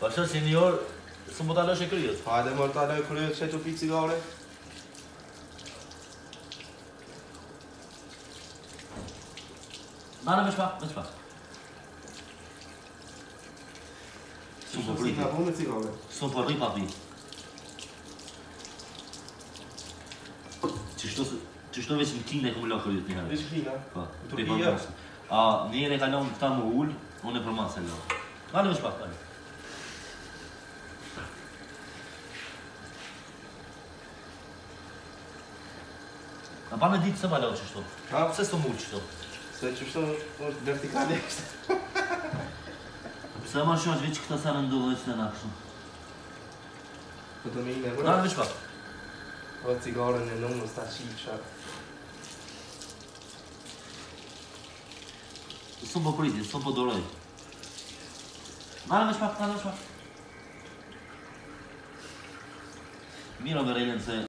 Așa, senior, sunt bătală și curios. Haide, mă, tare curios, ce tu piți gaure? Mana, vezi pa. Sunt păpărite. Sunt păpărite, papi. Ce știu vezi în tine cum le-au curios, Mihai? Deci China? Pa. Turquia? Nije regalăm tamuul, unde promasele. Mana, vezi pa. A pana ditë se valao qështu? Pse s'to mullë qështu? Se qështu është vertikale është. Pse ma shosh veç këta sa në ndodhë që të nga kështu? Po të me i me vërë? Nërë veç pak. O cigarën e nëmë në sta qisha. S'u po priti, s'u po doroj. Nërë veç pak. Miro me rejlen se